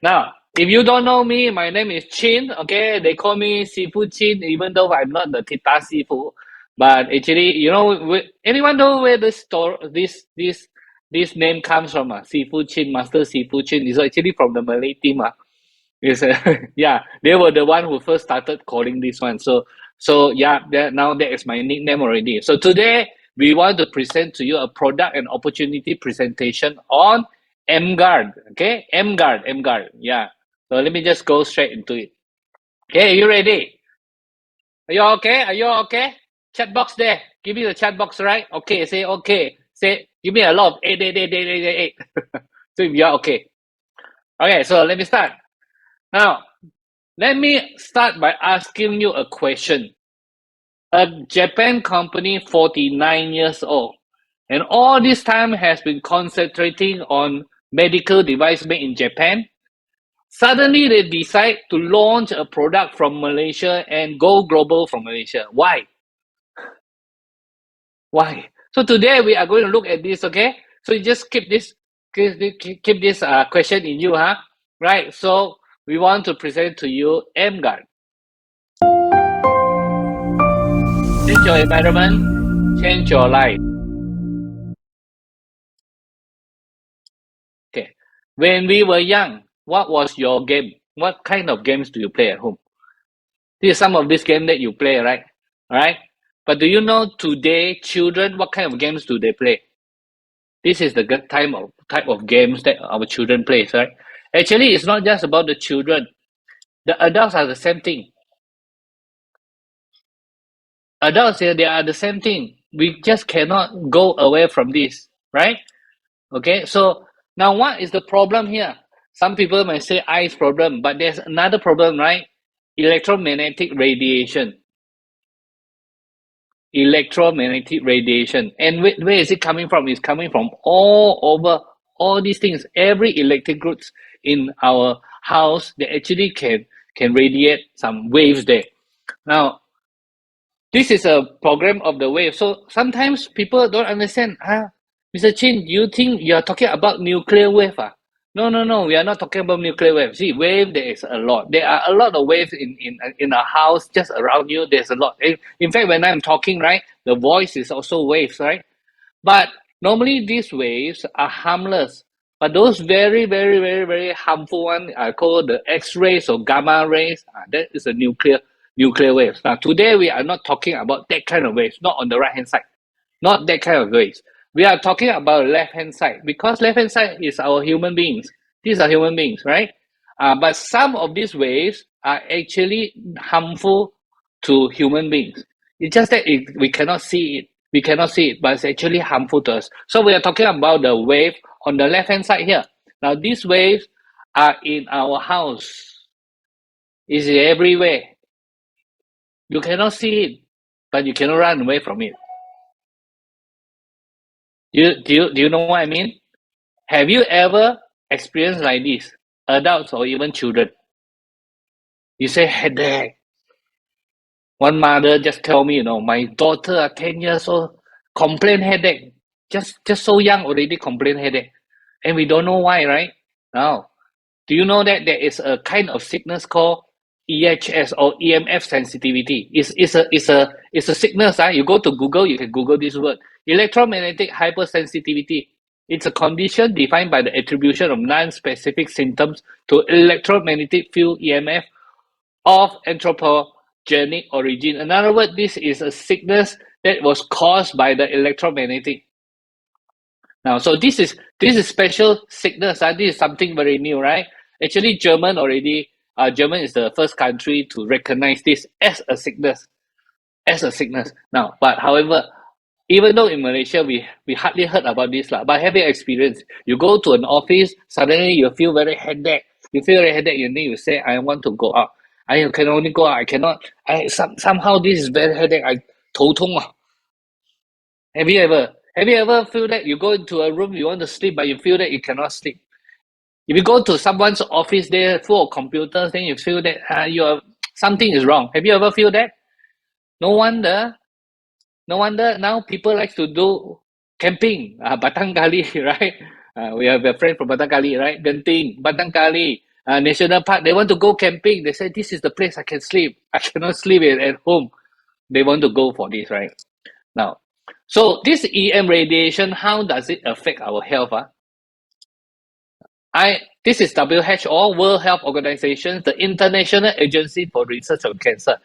Now, if you don't know me, my name is Chin. Okay, they call me Seafood Chin, even though I'm not the Tita Seafood. But actually, anyone know where this name comes from? Seafood Chin, Master Seafood Chin is actually from the Malay team. Is yeah, they were the one who first started calling this one. So yeah, now that is my nickname already. So today we want to present to you a product and opportunity presentation on EmGuarde. Okay, EmGuarde. Yeah. So let me just go straight into it. Okay, are you ready? Are you okay? Are you okay? Chat box there. Give me the chat box, right? Okay, say okay. Say give me a lot of eight. So if you're okay. Okay, so let me start. Now, let me start by asking you a question. A Japan company, 49 years old, and all this time has been concentrating on medical device made in Japan. Suddenly, they decide to launch a product from Malaysia and go global from Malaysia. Why? Why? So today we are going to look at this. Okay, so you just keep this question in you, huh? Right. So we want to present to you EmGuarde. Change your environment, change your life. Okay. When we were young, what was your game? What kind of games do you play at home? These are some of these games that you play, right? All right. But do you know today, children, what kind of games do they play? This is the type of games that our children play, right? Actually, it's not just about the children. The adults are the same thing. Adults, they are the same thing. We just cannot go away from this, right? Okay, so now what is the problem here? Some people might say eyes problem, but there's another problem, right? Electromagnetic radiation. Electromagnetic radiation. And where is it coming from? It's coming from all over all these things. Every electric groups in our house, they actually can radiate some waves there. Now, this is a program of the wave. So sometimes people don't understand. Mr. Chin, do you think you are talking about nuclear wave? No. We are not talking about nuclear wave. See, wave there is a lot. There are a lot of waves in a house just around you. There's a lot. In fact, when I'm talking, right, the voice is also waves, right? But normally these waves are harmless. But those very, very, very, very harmful one are called the X-rays or gamma rays. That is a nuclear waves. Now today we are not talking about that kind of waves, not on the right hand side, not that kind of waves. We are talking about left hand side because left hand side is our human beings. These are human beings, right? But some of these waves are actually harmful to human beings. It's just that we cannot see it. We cannot see it, but it's actually harmful to us. So we are talking about the wave on the left hand side here. Now these waves are in our house. It's everywhere. You cannot see it, but you cannot run away from it. Do you know what I mean? Have you ever experienced like this, adults or even children? You say headache. One mother just tell me, my daughter, 10 years old, complain headache. Just so young already complain headache, and we don't know why, right? Now, do you know that there is a kind of sickness called EHS or EMF sensitivity? It's a sickness. You go to Google, you can Google this word. Electromagnetic hypersensitivity. It's a condition defined by the attribution of non-specific symptoms to electromagnetic field EMF of anthropogenic origin. In other words, this is a sickness that was caused by the electromagnetic. Now, so this is special sickness. This is something very new, right? Actually, German is the first country to recognize this as a sickness. Now, but however, even though in Malaysia we hardly heard about this, but have you experienced? You go to an office, suddenly you feel very headache. You feel very headache, and then you say, I want to go out. I can only go out. I cannot. Somehow this is very headache. 头痛啊. Have you ever feel that you go into a room, you want to sleep, but you feel that you cannot sleep? If you go to someone's office there full of computers, then you feel that something is wrong. Have you ever feel that? No wonder now people like to do camping, Batang Kali, right? We have a friend from Batang Kali, right? Genting, Batang Kali. national park. They want to go camping. They say, this is the place I can sleep. I cannot sleep at home. They want to go for this, right? Now, so this EM radiation, how does it affect our health? This is WHO, World Health Organization, the International Agency for Research on Cancer.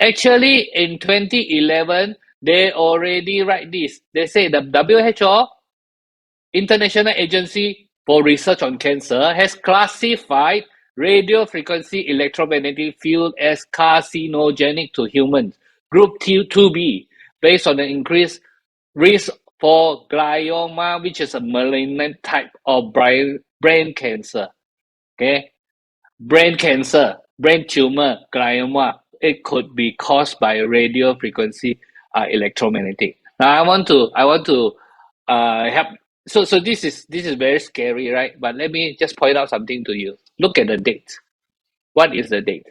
Actually, in 2011, they already write this. They say the WHO, International Agency for Research on Cancer, has classified radio frequency electromagnetic field as carcinogenic to humans, group 2B, based on the increased risk for glioma, which is a malignant type of brain cancer. Okay, brain cancer, brain tumor, glioma. It could be caused by radio frequency electromagnetic. Now, I want to help. So this is very scary, right? But let me just point out something to you. Look at the date. What is the date?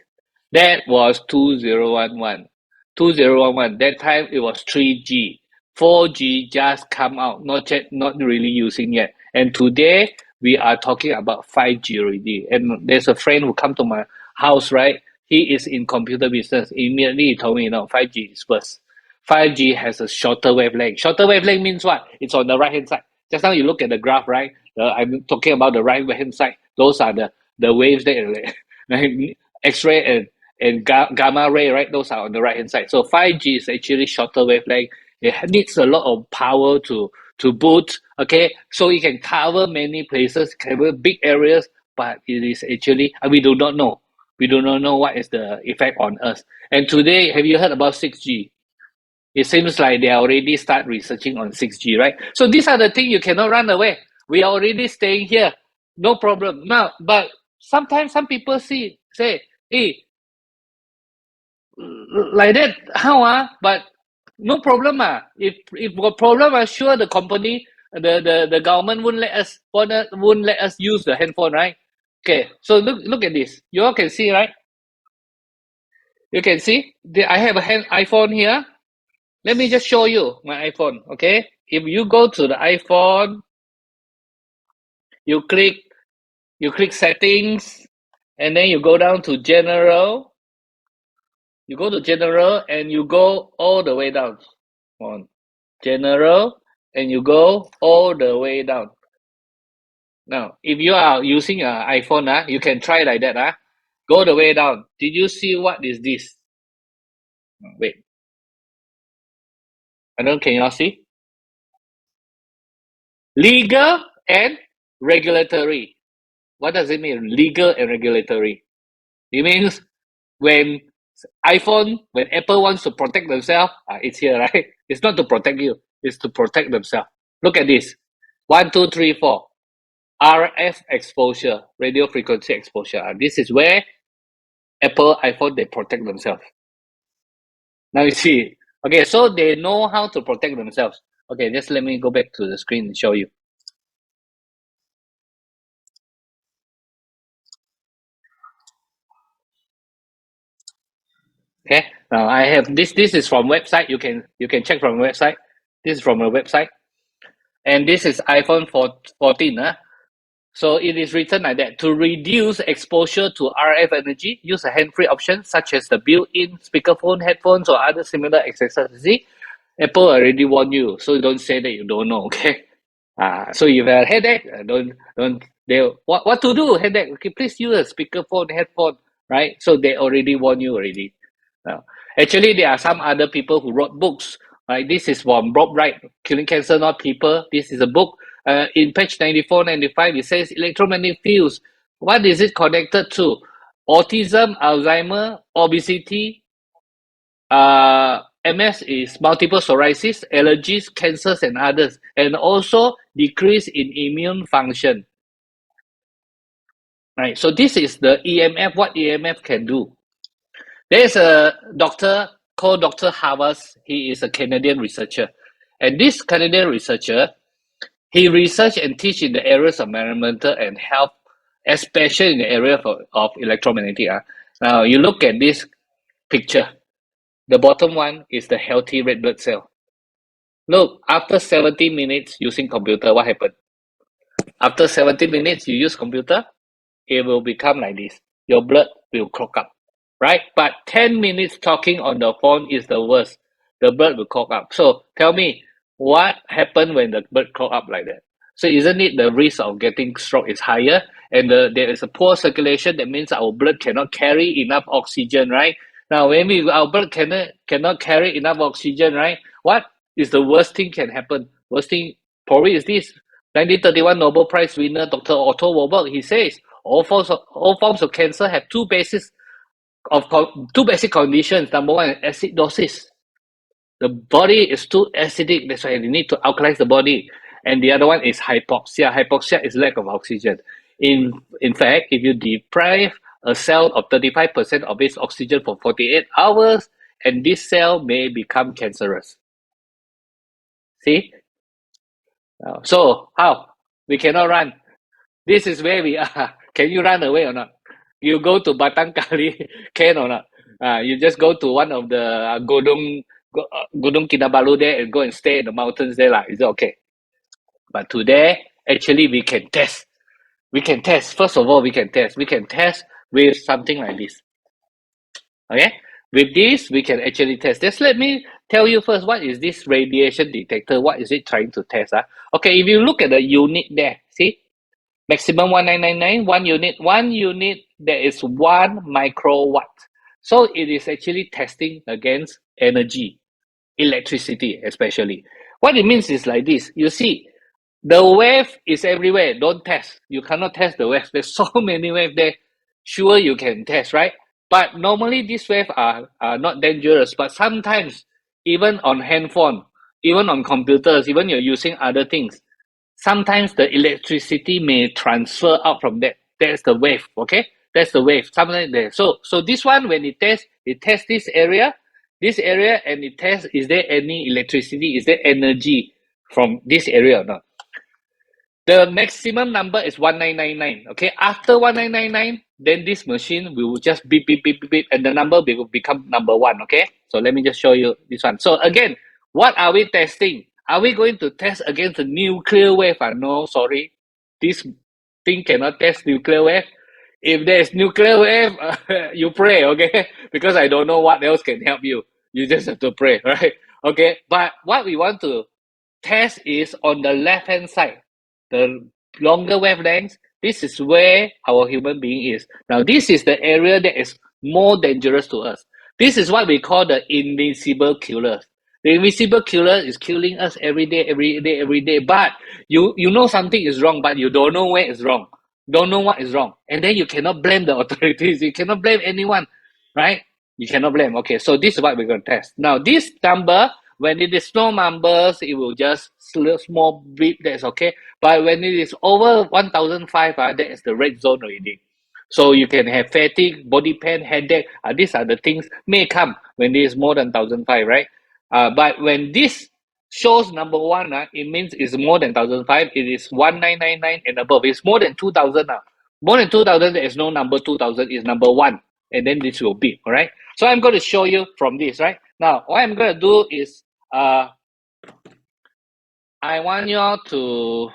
That was 2011. 2011. That time it was 3G. 4G just come out, not really using yet. And today we are talking about 5G already. And there's a friend who come to my house, right? He is in computer business. Immediately he told me, 5G is worse. 5G has a shorter wavelength. Shorter wavelength means what? It's on the right hand side. Just now you look at the graph, right? I'm talking about the right hand side. Those are the waves that X-ray and gamma ray, right? Those are on the right hand side. So 5G is actually shorter wavelength. It needs a lot of power to boot. Okay, so it can cover many places, cover big areas, but it is actually we do not know. We do not know what is the effect on us. And today, have you heard about 6G? It seems like they already start researching on 6G, right? So these are the things you cannot run away. We are already staying here, no problem. Now, but sometimes some people say, hey, like that, how? But no problem. If got problem, I'm sure the company, the government wouldn't let us use the handphone, right? Okay, so look at this. You all can see, right? You can see. I have a iPhone here. Let me just show you my iPhone. Okay, if you go to the iPhone, you click settings, and then you go down to general. You go to general and you go all the way down on general, and you go all the way down. Now, if you are using an iPhone, you can try like that. Go the way down. Did you see what is this? Wait. Can you all see? Legal and regulatory. What does it mean? Legal and regulatory. It means when Apple wants to protect themselves, it's here, right? It's not to protect you, it's to protect themselves. Look at this. 1, 2, 3, 4. RF exposure, radio frequency exposure. This is where Apple, iPhone, they protect themselves. Now you see. Okay, so they know how to protect themselves. Okay, just let me go back to the screen and show you. Okay, now I have this. This is from website. You can check from website. This is from a website, and this is iPhone 14. So it is written like that: to reduce exposure to RF energy, use a hand-free option such as the built-in speakerphone, headphones, or other similar accessories. See, Apple already warned you, so don't say that you don't know. Okay. So if you have a headache, what to do? Headache. Okay, please use a speakerphone, headphone, right? So they already warned you already. Actually, there are some other people who wrote books. Right? This is from Bob Wright, Killing Cancer Not People. This is a book. In page 94, 95, it says electromagnetic fields. What is it connected to? Autism, Alzheimer, obesity, MS is multiple sclerosis, allergies, cancers, and others, and also decrease in immune function. Right. So this is the EMF. What EMF can do? There's a doctor called Dr. Havas. He is a Canadian researcher, and this Canadian researcher, he research and teach in the areas of environmental and health, especially in the area of electromagnetic. Now you look at this picture. The bottom one is the healthy red blood cell. Look, after 70 minutes using computer, what happened? After 70 minutes you use computer, it will become like this. Your blood will clog up, right? But 10 minutes talking on the phone is the worst. The blood will clog up. So tell me, what happened when the blood clog up like that? So isn't it the risk of getting stroke is higher, and there is a poor circulation? That means our blood cannot carry enough oxygen, right? Now, when our blood cannot carry enough oxygen, right? What is the worst thing can happen? Worst thing probably is this. 1931 Nobel Prize winner Dr. Otto Warburg, he says all forms of cancer have two basic conditions. Number one, acidosis. The body is too acidic, that's why you need to alkalize the body. And the other one is hypoxia. Hypoxia is lack of oxygen. In fact, if you deprive a cell of 35% of its oxygen for 48 hours, and this cell may become cancerous. See? So, how? We cannot run. This is where we are. Can you run away or not? You go to Batang Kali, can or not? You just go to one of the Gunung Kinabalu there and go and stay in the mountains there. Is it okay? But today, actually, we can test. We can test. First of all, we can test. We can test with something like this. Okay? With this, we can actually test. Just let me tell you first, what is this radiation detector? What is it trying to test? Okay, if you look at the unit there, see? Maximum 1999, one unit, there is 1 microwatt. So it is actually testing against energy, electricity especially. What it means is like this. You see, the wave is everywhere. Don't test. You cannot test the wave. There's so many waves there. Sure, you can test, right? But normally these waves are not dangerous. But sometimes, even on handphone, even on computers, even you're using other things, sometimes the electricity may transfer out from that. That's the wave, okay? That's the wave, something like that. So this one, when it tests this area, and it tests, is there any electricity, is there energy from this area or not? The maximum number is 1999, okay? After 1999, then this machine will just beep, beep, beep, beep, beep, and the number will become number 1, okay? So let me just show you this one. So again, what are we testing? Are we going to test against the nuclear wave? No, sorry. This thing cannot test nuclear wave. If there's nuclear wave, you pray, okay? Because I don't know what else can help you. You just have to pray, right? Okay, but what we want to test is on the left-hand side. The longer wavelengths, this is where our human being is. Now, this is the area that is more dangerous to us. This is what we call the invisible killers. The invisible killer is killing us every day, every day, every day. But you know something is wrong, but you don't know where it's wrong. Don't know what is wrong. And then you cannot blame the authorities. You cannot blame anyone, right? You cannot blame. Okay, so this is what we're going to test. Now, this number, when it is small numbers, it will just small beep, that's okay. But when it is over 1005, that is the red zone already. So you can have fatigue, body pain, headache. These are the things may come when it is more than 1005, right? But when this shows number 1, it means it's more than 1005. It is 1999 and above. It's more than 2000 now. More than 2000, there is no number 2000, is number 1. And then this will be, all right? So I'm going to show you from this, right? Now, what I'm going to do is, I want you all to,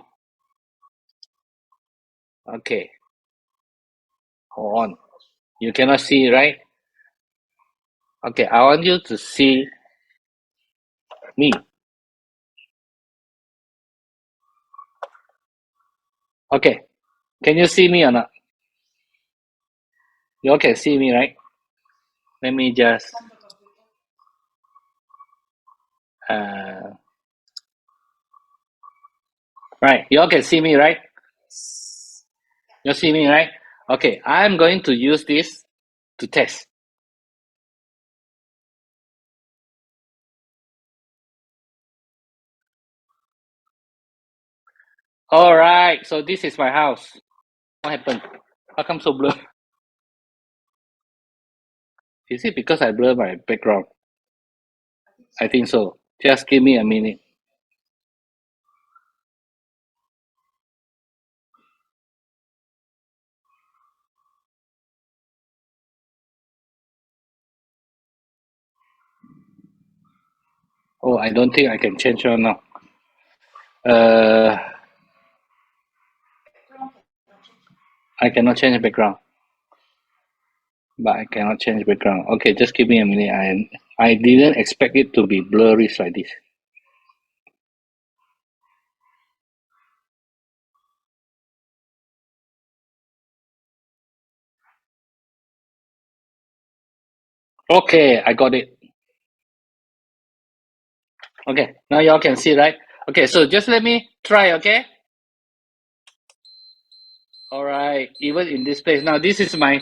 okay, hold on. You cannot see, right? Okay, I want you to see me. Okay, can you see me or not? You all can see me, right? Let me just, right, you all can see me, right? You see me, right? Okay, I'm going to use this to test. All right, so this is my house. What happened? How come so blur? Is it because I blur my background? I think so. Just give me a minute. Oh, I don't think I can change one now. I cannot change the background. But I cannot change background. Okay, just give me a minute. I didn't expect it to be blurry like this. Okay, I got it. Okay, now y'all can see, right? Okay, so just let me try, okay? All right, even in this place. Now, this is my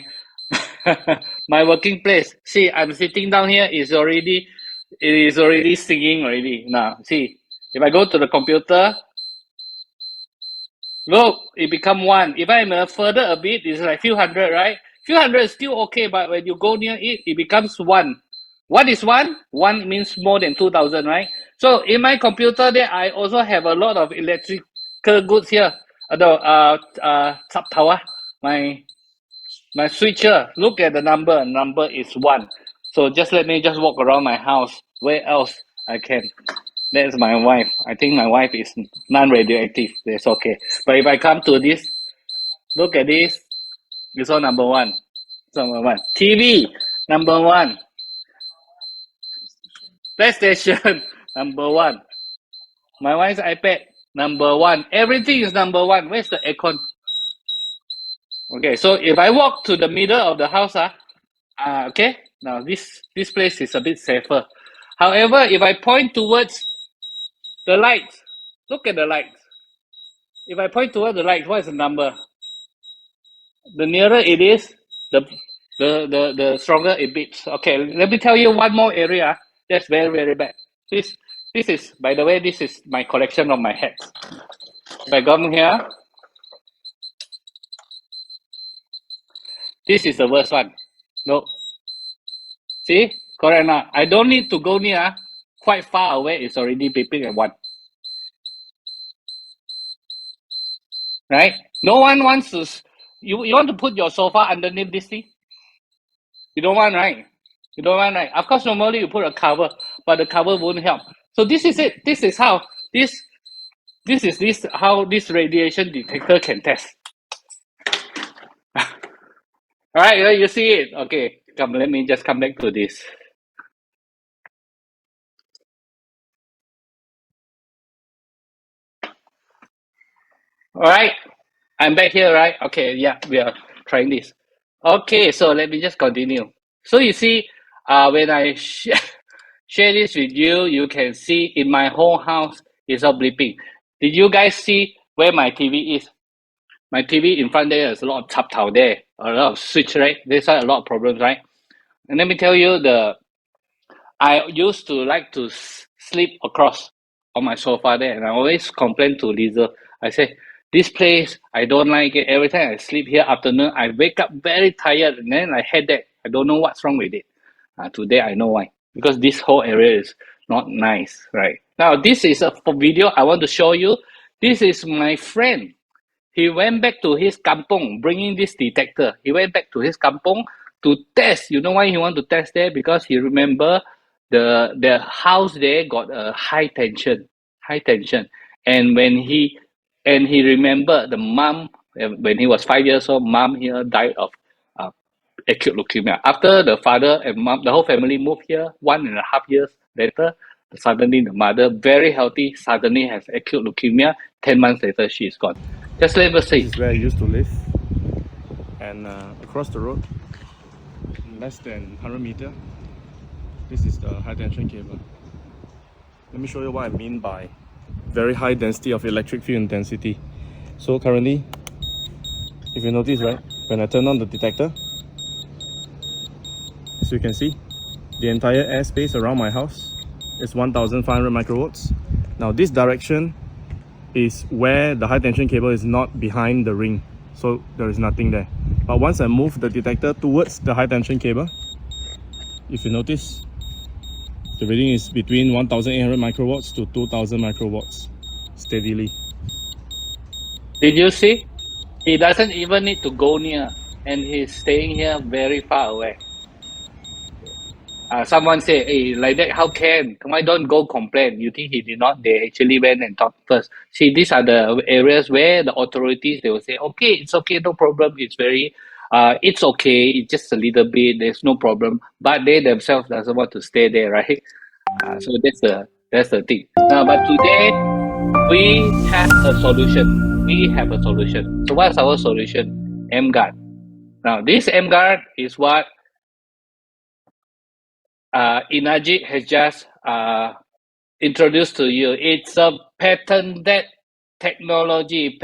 my working place. See, I'm sitting down here. It is already singing already. Now, see, if I go to the computer, look, it become 1. If I'm further a bit, it's like few hundred, right? Few hundred is still okay, but when you go near it, it becomes 1. What is 1? 1 means more than 2,000, right? So in my computer there, I also have a lot of electrical goods here. My switcher, look at the number. Number is 1. So just let me just walk around my house. Where else I can? That's my wife. I think my wife is non-radioactive. That's okay. But if I come to this, look at this. It's all number 1. It's number 1. TV, number 1. PlayStation, number 1. My wife's iPad, number 1. Everything is number 1. Where's the aircon? Okay, so if I walk to the middle of the house, okay, now this place is a bit safer. However, if I point towards the lights, look at the lights. If I point towards the lights, what is the number? The nearer it is, the stronger it beeps. Okay, let me tell you one more area that's very, very bad. This is, by the way, this is my collection of my hats. If I come here, this is the worst one. No. See? Correct now. I don't need to go near. Quite far away, it's already beeping at 1. Right? No one wants to... You want to put your sofa underneath this thing? You don't want, right? You don't want, right? Of course, normally you put a cover, but the cover won't help. So this is it. This is how how this radiation detector can test. All right, you see it. Okay, come. Let me just come back to this. All right, I'm back here, right? Okay, yeah, we are trying this. Okay, so let me just continue. So you see, when I share this with you, you can see in my whole house is all bleeping. Did you guys see where my TV is? My TV in front there's a lot of tap tao there, a lot of switch, right? There's a lot of problems, right? And let me tell you, I used to like to sleep across on my sofa there, and I always complain to Lisa. I say, this place, I don't like it. Every time I sleep here afternoon, I wake up very tired, and then I headache. I don't know what's wrong with it. Today I know why. Because this whole area is not nice, right? Now, this is a video I want to show you. This is my friend. He went back to his kampong, bringing this detector. He went back to his kampong to test. You know why he want to test there? Because he remember the house there got a high tension, and when he remember the mom when he was 5 years old, mom here died of acute leukemia. After the father and mom, the whole family moved here 1.5 years later. Suddenly the mother, very healthy, suddenly has acute leukemia. 10 months later, she is gone. Just let us see. This is where I used to live, and across the road, less than 100 meters, this is the high tension cable. Let me show you what I mean by very high density of electric field intensity. So currently, if you notice, right, when I turn on the detector, as you can see, the entire airspace around my house is 1500 microwatts. Now this direction is where the high tension cable is not behind the ring, so there is nothing there. But once I move the detector towards the high tension cable, if you notice, the reading is between 1800 microwatts to 2000 microwatts steadily. Did you see? He doesn't even need to go near, and he's staying here very far away. someone say, hey, like that, how can? Why don't go complain? You think he did not? They actually went and talked first. See, these are the areas where the authorities, they will say, okay, it's okay, no problem. It's okay. It's just a little bit. There's no problem. But they themselves doesn't want to stay there, right? So that's the thing. Now, but today we have a solution. We have a solution. So what's our solution? EmGuarde. Now, this EmGuarde is what Enagic has just introduced to you. It's a patented technology,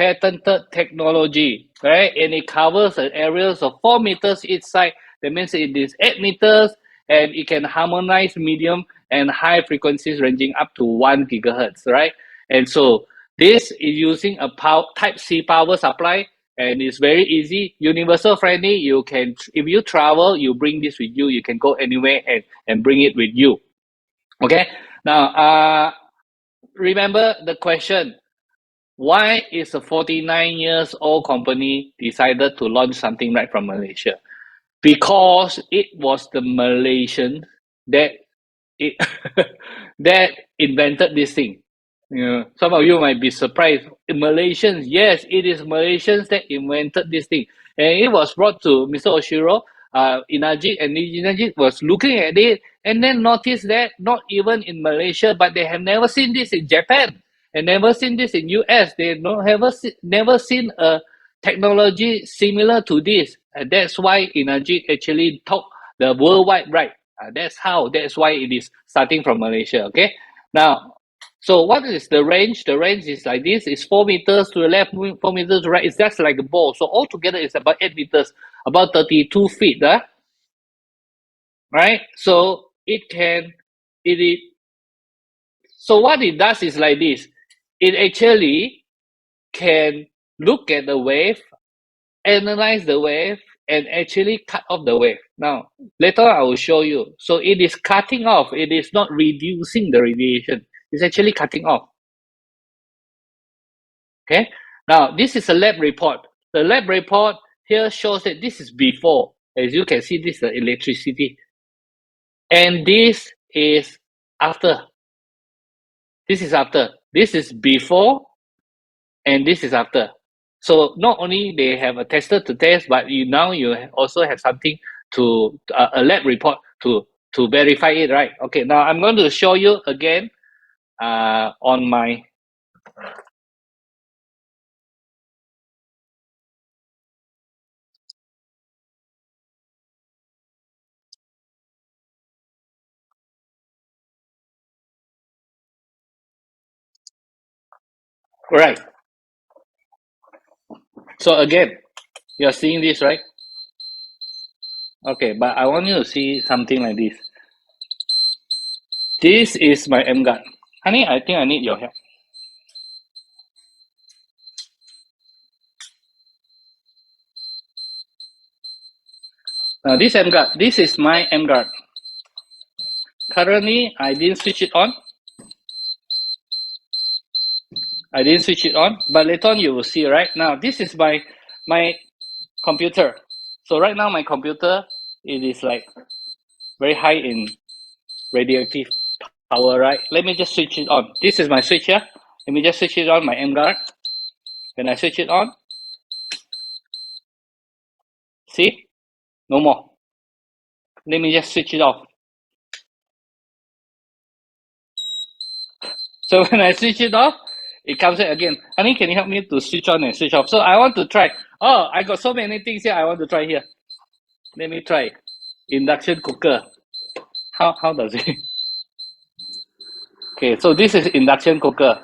right? And it covers an areas of 4 meters each side. That means it is 8 meters, and it can harmonize medium and high frequencies ranging up to 1 gigahertz, right? And so this is using a Type C power supply, and it's very easy, universal friendly. You can, if you travel, you bring this with you. You can go anywhere and bring it with you. Okay. Now, remember the question: why is a 49 years old company decided to launch something right from Malaysia? Because it was the Malaysians that that invented this thing. Some of you might be surprised. Malaysians, yes, it is Malaysians that invented this thing, and it was brought to Mr. Oshiro, Enagic, and Enagic was looking at it and then noticed that not even in Malaysia, but they have never seen this in Japan and never seen this in US. They never seen a technology similar to this. And that's why Enagic actually took the worldwide right. That's why it is starting from Malaysia. Okay. Now, so what is the range? The range is like this. It's 4 meters to the left, 4 meters to the right. It's just like a ball. So altogether, it's about 8 meters, about 32 feet. Right? So so what it does is like this. It actually can look at the wave, analyze the wave, and actually cut off the wave. Now, later I will show you. So it is cutting off. It is not reducing the radiation. It's actually cutting off. Okay. Now, this is a lab report. The lab report here shows that this is before. As you can see, this is the electricity. And this is after. This is after. This is before, and this is after. So not only they have a tester to test, but you also have something to a lab report to verify it, right? Okay, now I'm going to show you again on my right. So again, you're seeing this, right? Okay, but I want you to see something like this. This is my EmGuarde. Honey, I think I need your help. Now this EmGuarde, this is my EmGuarde. Currently, I didn't switch it on. But later on you will see, right? Now this is my computer. So right now my computer, it is like very high in radioactive power, right? Let me just switch it on. This is my switch here. Let me just switch it on, my EmGuarde. When I switch it on, see? No more. Let me just switch it off. So when I switch it off, it comes in again. Honey, can you help me to switch on and switch off? So I want to try. Oh, I got so many things here I want to try here. Let me try. Induction cooker. How does it? Okay, so this is induction cooker.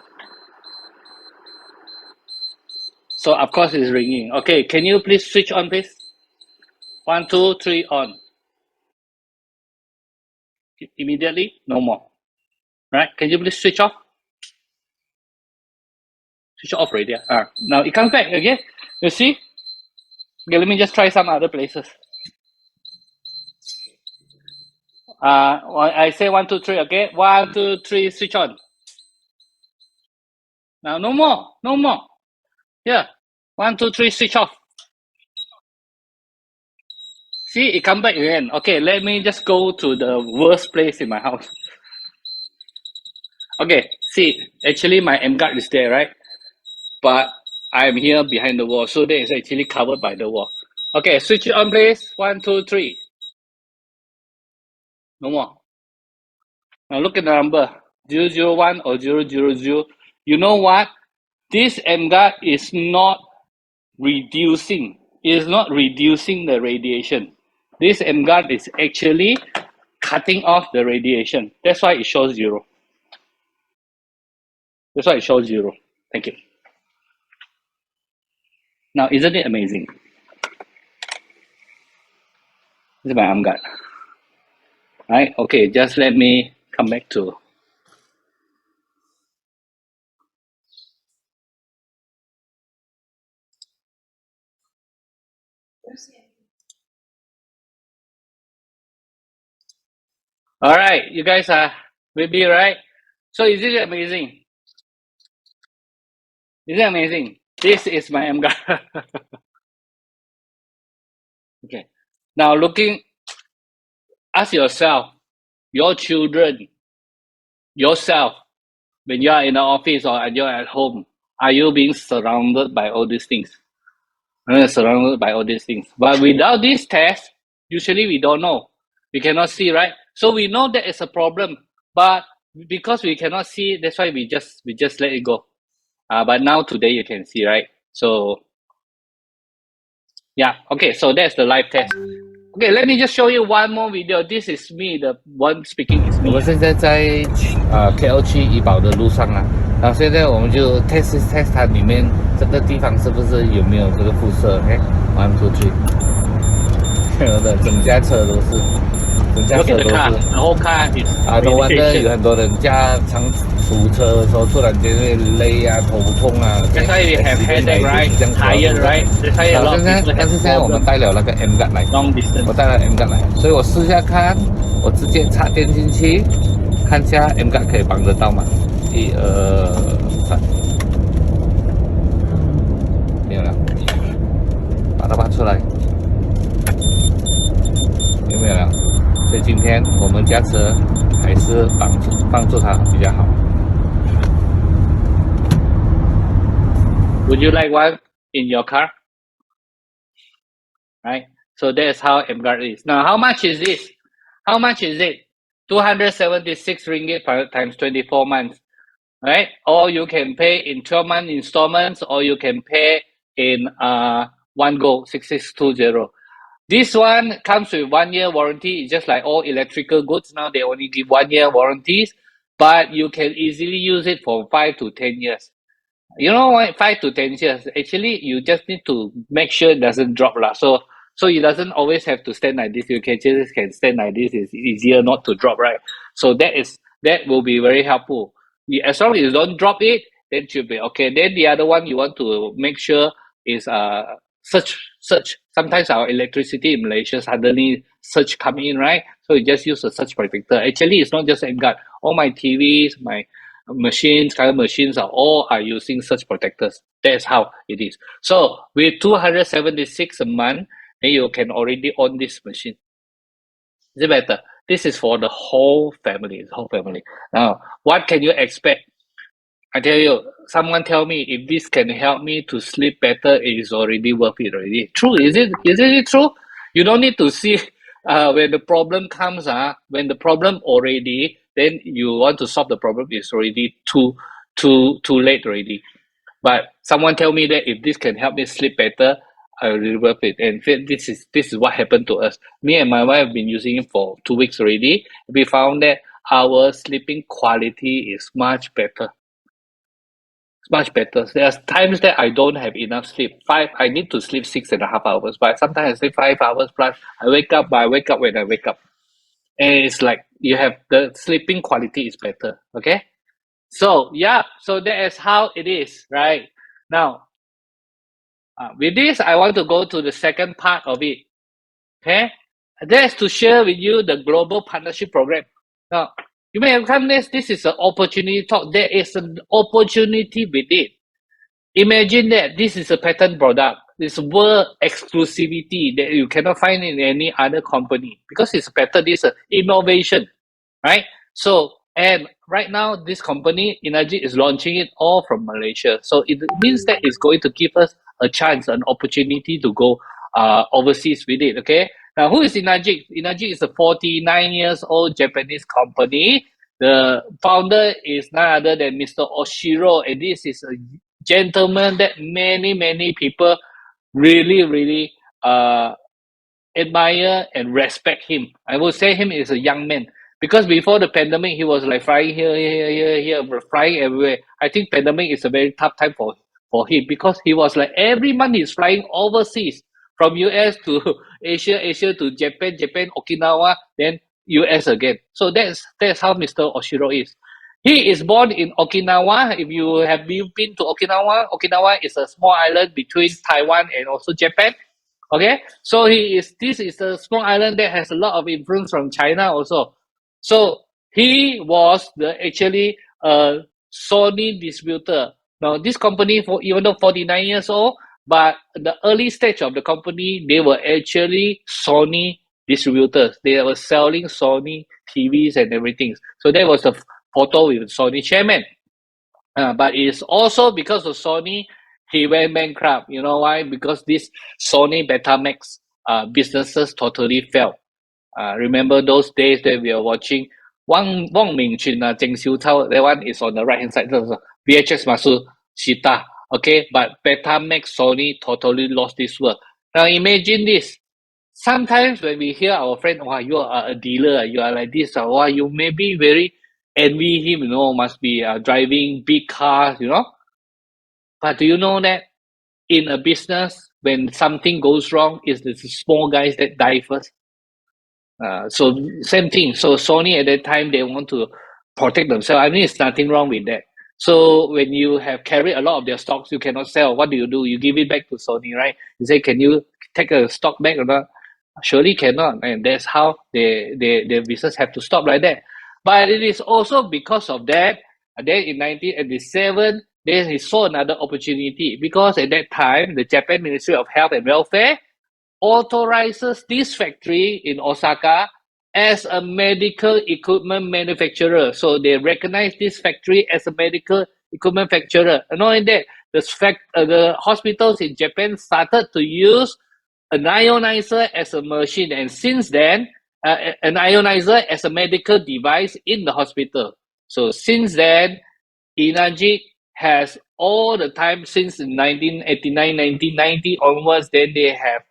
So of course it's ringing. Okay, can you please switch on, please? 1, 2, 3, on. Immediately, no more. Right? Can you please switch off? Switch off already. Now it comes back again. You see? Okay, let me just try some other places. I say 1, 2, 3. Okay, 1, 2, 3. Switch on. Now no more. Yeah, 1, 2, 3. Switch off. See, it come back again. Okay, let me just go to the worst place in my house. Okay, see, actually my EmGuarde is there, right? But I'm here behind the wall, so that is actually covered by the wall. Okay, switch it on, please. 1, 2, 3. No more. Now look at the number 001 or 000. You know what? This EmGuarde is not reducing. It is not reducing the radiation. This EmGuarde is actually cutting off the radiation. That's why it shows 0. That's why it shows 0. Thank you. Now, isn't it amazing? This is my EmGuarde. Right? Okay, just let me come back to. All right, you guys are with me, right? So is it amazing? Is it amazing? This is my EmGuarde. Okay. Now ask yourself, your children, yourself, when you are in the office or you're at home, are you being surrounded by all these things? Surrounded by all these things. But without this test, usually we don't know. We cannot see, right? So we know that it's a problem, but because we cannot see, that's why we just let it go. But now today you can see, right? So yeah, okay, so that's the live test. Okay, let me just show you one more video. This is me, the one speaking is 我 me. 们现在在KL 去怡保的路上啊，然后现在我们就 test 它里面这个地方是不是有没有这个辐射 ？1 2 3，有的，整架车都是，整架 Look 车 at 都 the car. 是 The whole car is no wonder 有 radiation. 很多人驾出车的时候突然间会累啊、头痛啊。That's why we have headache, right? 这样子 Tired, right? That's why a 然 lot 后 of 现在， people 但是 have 现在我们 problem. 带了那个 EmGuarde 来， Long distance. 我带了 EmGuarde 来，所以我试下看，我直接插电进去，看下 EmGuarde 可以帮得到吗？1 2 3，没有了，把它拔出来，有没有了？所以今天我们驾车还是帮助它比较好。Would you like one in your car? Right? So that's how EmGuarde is. Now, how much is this? How much is it? 276 ringgit times 24 months. Right? Or you can pay in 12-month installments, or you can pay in one go, 6620. This one comes with 1 year warranty. It's just like all electrical goods. Now they only give 1 year warranties, but you can easily use it for 5 to 10 years. You know why 5 to 10 years? Actually, you just need to make sure it doesn't drop lah. So it doesn't always have to stand like this. You can just stand like this. It's easier not to drop, right? So that will be very helpful. As long as you don't drop it, then it should be okay. Then the other one you want to make sure is surge. Sometimes our electricity in Malaysia suddenly surge come in, right? So you just use a surge protector. Actually, it's not just EmGuarde. All my TVs, my machines, current machines are using surge protectors. That's how it is. So with 276 a month, then you can already own this machine. Is it better? This is for the whole family. Now, what can you expect? I tell you, someone tell me if this can help me to sleep better, it is already worth it already. True, isn't it true? You don't need to see when the problem comes, when the problem already, then you want to solve the problem, it's already too late already. But someone tell me that if this can help me sleep better, I really worth it. And this is what happened to us. Me and my wife have been using it for 2 weeks already. We found that our sleeping quality is much better. It's much better. There's times that I don't have enough sleep. I need to sleep 6.5 hours, but sometimes I sleep 5 hours plus. I wake up when I wake up. And it's like you have the sleeping quality is better. Okay? So yeah, so that is how it is, right? Now, with this, I want to go to the second part of it. Okay? That's to share with you the global partnership program. Now, you may have come this is an opportunity talk. There is an opportunity with it. Imagine that this is a patent product. this world exclusivity that you cannot find in any other company because it's better. This innovation, right? So, and right now, this company, Enagic, is launching it all from Malaysia. So it means that it's going to give us a chance, an opportunity to go overseas with it, okay? Now, who is Enagic? Enagic is a 49 years old Japanese company. The founder is none other than Mr. Oshiro, and this is a gentleman that many people really admire and respect him. I would say him is a young man because before the pandemic, he was like flying here, flying everywhere. I think pandemic is a very tough time for him because he was like every month he's flying overseas from US to Asia to Japan, Okinawa, then US again. So that's how Mr. Oshiro is. He is born in Okinawa. If you have been to Okinawa is a small island between Taiwan and also Japan. Okay, so this is a small island that has a lot of influence from China also. So he was actually a Sony distributor. Now this company, even though 49 years old, but the early stage of the company, they were actually Sony distributors. They were selling Sony TVs and everything. So that was a photo with Sony chairman. But it's also because of Sony, he went bankrupt. You know why? Because this Sony Betamax businesses totally fell. Remember those days that we are watching Wang Mingqun, Zheng Xiucao, that one is on the right hand side. VHS Masu Shita. Okay, but Betamax, Sony totally lost this world. Now imagine this. Sometimes when we hear our friend, wow, you are a dealer, you are like this, wow, you may be very envy him, must be driving big cars, But do you know that in a business, when something goes wrong, it's the small guys that die first? So same thing. So Sony at that time, they want to protect themselves. I mean, it's nothing wrong with that. So when you have carried a lot of their stocks, you cannot sell. What do? You give it back to Sony, right? You say, can you take a stock back or not? Surely cannot. And that's how their business have to stop like that. But it is also because of that, then in 1987, then he saw another opportunity because at that time, the Japan Ministry of Health and Welfare authorizes this factory in Osaka as a medical equipment manufacturer. So they recognize this factory as a medical equipment manufacturer. And not only that, the hospitals in Japan started to use an ionizer as a machine. And since then, an ionizer as a medical device in the hospital. So since then, Enagic has all the time since 1989, 1990 onwards, then they have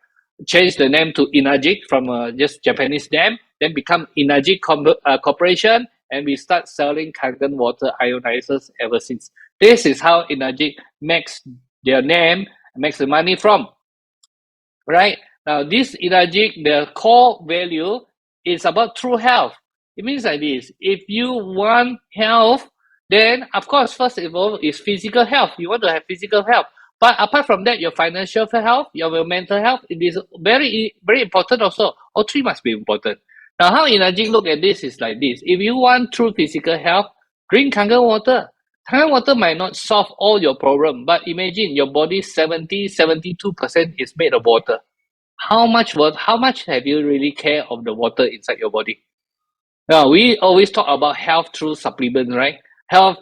changed the name to Enagic from just Japanese name, then become Enagic Corporation, and we start selling Kangen water ionizers ever since. This is how Enagic makes their name, makes the money from. Right? Now, this Enagic, the core value is about true health. It means like this. If you want health, then of course, first of all, is physical health. You want to have physical health. But apart from that, your financial health, your mental health, it is very, very important also. All three must be important. Now, how Enagic look at this is like this. If you want true physical health, drink Kangen water. Kangen water might not solve all your problem, but imagine your body 72% is made of water. How much have you really care of the water inside your body? Now, we always talk about health through supplements, right? Health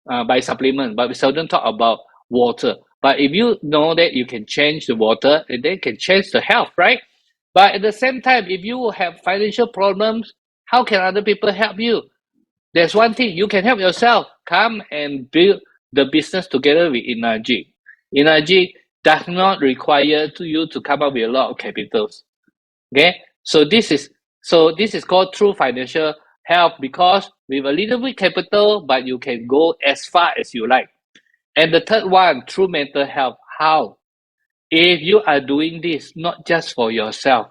by supplement, but we seldom talk about water. But if you know that you can change the water, and then can change the health, right? But at the same time, if you have financial problems, how can other people help you? There's one thing, you can help yourself. Come and build the business together with Enagic. Enagic does not require you to come up with a lot of capitals. Okay? So this is called true financial health because with a little bit capital, but you can go as far as you like. And the third one, true mental health. How? If you are doing this not just for yourself,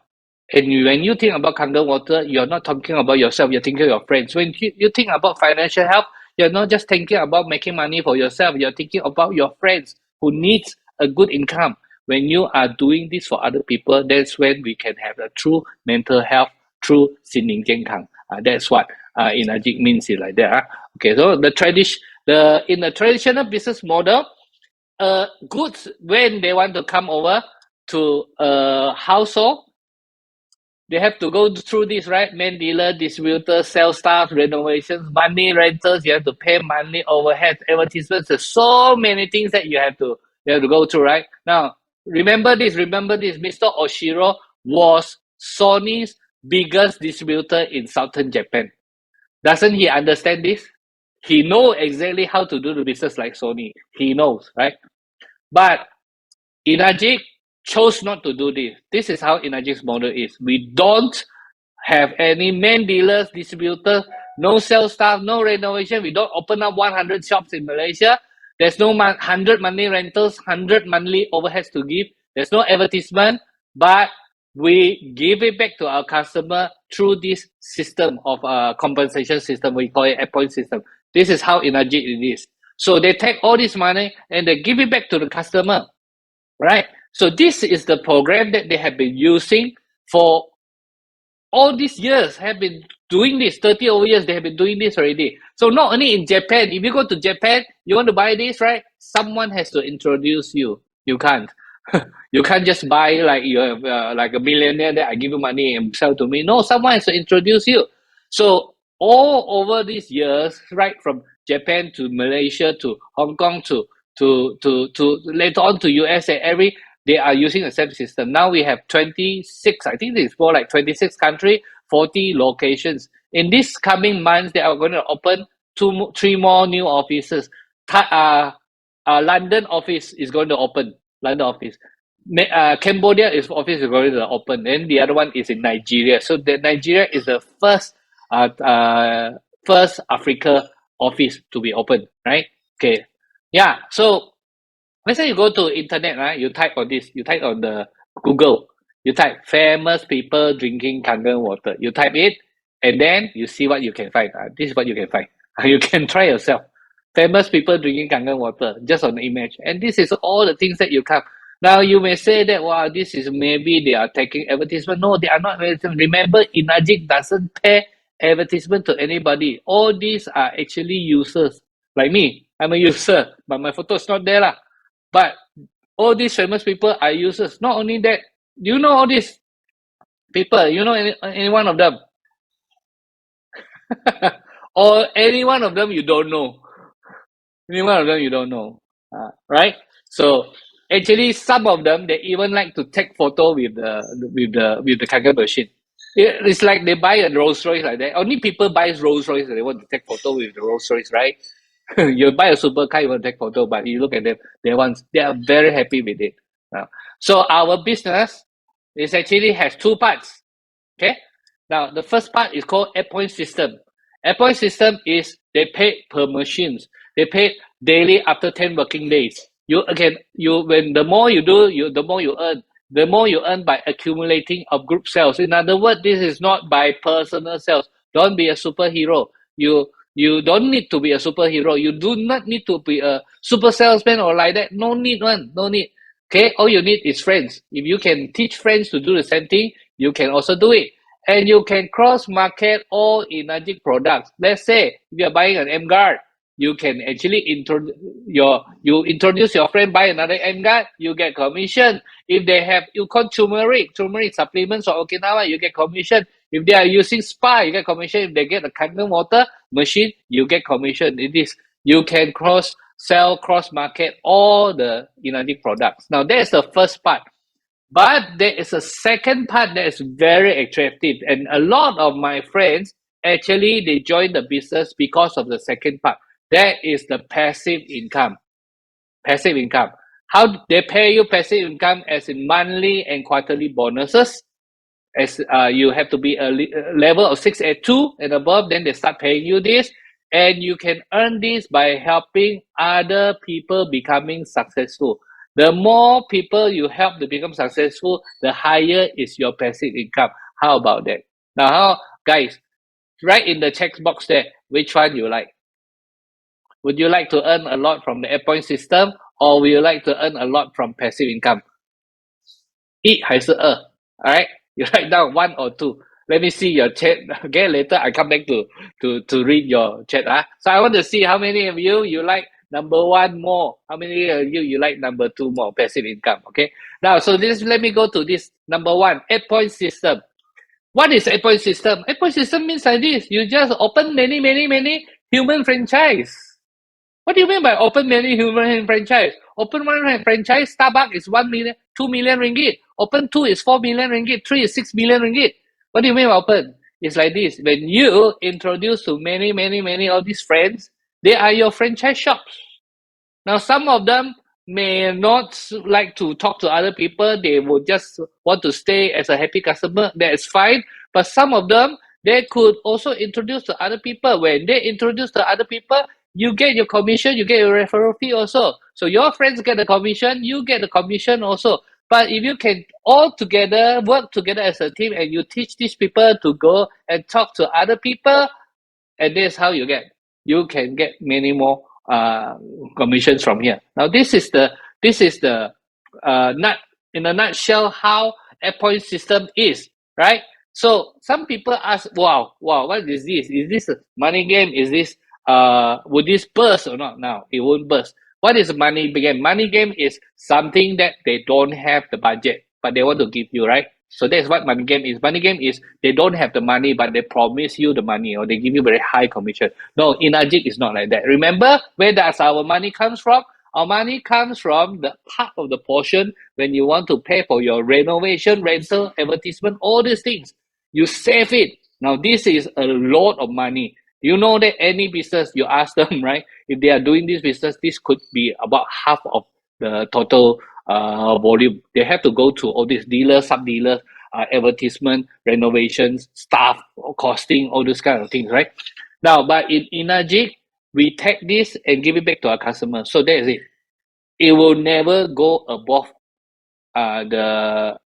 and when you think about Kangen water, you're not talking about yourself, you're thinking of your friends. When you think about financial health, you're not just thinking about making money for yourself, you're thinking about your friends who needs a good income. When you are doing this for other people, that's when we can have a true mental health, true 心灵健康. That's what Enagic means it like that. Okay, so in the traditional business model, goods when they want to come over, to a household, they have to go through this, right? Main dealer, distributor, sales staff, renovations, money rentals. You have to pay money, overhead, advertisements. There's so many things that you have to go through, right? Now, remember this. Mr. Oshiro was Sony's biggest distributor in southern Japan. Doesn't he understand this? He knows exactly how to do the business like Sony. He knows, right? But Enagic chose not to do this. This is how Enagic's model is. We don't have any main dealers, distributors, no sales staff, no renovation. We don't open up 100 shops in Malaysia. There's no 100 money rentals, 100 monthly overheads to give. There's no advertisement, but we give it back to our customer through this system of compensation system. We call it a point system. This is how Enagic it is. So they take all this money and they give it back to the customer, right? So this is the program that they have been using for all these years, have been doing this, 30 over years, they have been doing this already. So not only in Japan, if you go to Japan, you want to buy this, right? Someone has to introduce you. You can't. You can't just buy like you have like a millionaire that I give you money and sell to me. No, someone has to introduce you. So all over these years, right, from Japan to Malaysia to Hong Kong to later on to US and they are using the same system. Now we have 26, I think it's more like 26 countries, 40 locations. In this coming months, they are going to open 3 more new offices. London office is going to open. London office. Cambodia office is going to open. And the other one is in Nigeria. So Nigeria is the first Africa office to be open, right? Okay. Yeah. So let's say you go to internet, right? You type on this. You type on the Google. You type famous people drinking Kangen water. You type it, and then you see what you can find. This is what you can find. You can try yourself. Famous people drinking Kangen water just on the image. And this is all the things that you come. Now you may say that, wow, this is maybe they are taking advertisement. No, they are not advertisement. Remember, Enagic doesn't pay advertisement to anybody. All these are actually users. Like me, I'm a user, but my photo is not there lah. But all these famous people are users. Not only that, you know all these people, you know any one of them? Or any one of them you don't know. Any one of them you don't know. Right? So actually some of them they even like to take photo with the Kangen machine. It's like they buy a Rolls Royce like that. Only people buy Rolls Royce and they want to take photo with the Rolls Royce, right? You buy a supercar, you want to take photo, but you look at them, they are very happy with it. So our business is actually has 2 parts. Okay. Now the first part is called app point system. App point system is they pay per machines. They pay daily after 10 working days. When the more you do, the more you earn. The more you earn by accumulating of group sales. In other words, this is not by personal sales. Don't be a superhero. You don't need to be a superhero. You do not need to be a super salesman or like that. No need. Okay, all you need is friends. If you can teach friends to do the same thing, you can also do it. And you can cross-market all Enagic products. Let's say if you're buying an EmGuarde, you can actually introduce your friend, buy another EmGuarde, you get commission. If they have turmeric supplements or Okinawa, you get commission. If they are using spa, you get commission. If they get a Kangen water machine, you get commission. You can cross-market all the Enagic products. Now, that's the first part. But there is a second part that is very attractive. And a lot of my friends, actually, they join the business because of the second part. That is the passive income. Passive income. How they pay you passive income as in monthly and quarterly bonuses. As you have to be a level of 682 and above, then they start paying you this. And you can earn this by helping other people becoming successful. The more people you help to become successful, the higher is your passive income. How about that? Now, guys, write in the text box there which one you like. Would you like to earn a lot from the app point system, or would you like to earn a lot from passive income? 一还是二? Alright, you write down 1 or 2. Let me see your chat. Okay, later I come back to read your chat. So I want to see how many of you like number one more. How many of you like number two more? Passive income. Okay. Now, so let me go to this number one, 8-point system. What is 8-point system? 8-point system means like this. You just open many human franchise. What do you mean by open many human franchise? Open one franchise, Starbucks is 1 million, 2 million ringgit. Open 2 is 4 million ringgit. 3 is 6 million ringgit. What do you mean by open? It's like this. When you introduce to many of these friends, they are your franchise shops. Now, some of them may not like to talk to other people. They will just want to stay as a happy customer. That is fine. But some of them, they could also introduce to other people. When they introduce to other people, you get your commission, you get your referral fee also. So your friends get the commission, you get the commission also. But if you can all together work together as a team and you teach these people to go and talk to other people, and that's how you can get many more commissions from here. Now this is the in a nutshell how a point system is, right? So some people ask, wow, what is this? Is this a money game? Is this would this burst or not? Now it won't burst. What is money game? Money game is something that they don't have the budget, but they want to give you, right? So that's what money game is. Money game is they don't have the money, but they promise you the money or they give you very high commission. No, Enagic is not like that. Remember, where does our money comes from? Our money comes from the part of the portion when you want to pay for your renovation, rental, advertisement, all these things. You save it. Now, this is a lot of money. You know that any business, you ask them, right? If they are doing this business, this could be about half of the total volume. They have to go to all these dealers, sub-dealers, advertisement, renovations, staff, costing, all those kind of things, right? Now, but in Enagic, we take this and give it back to our customers. So that is it. It will never go above the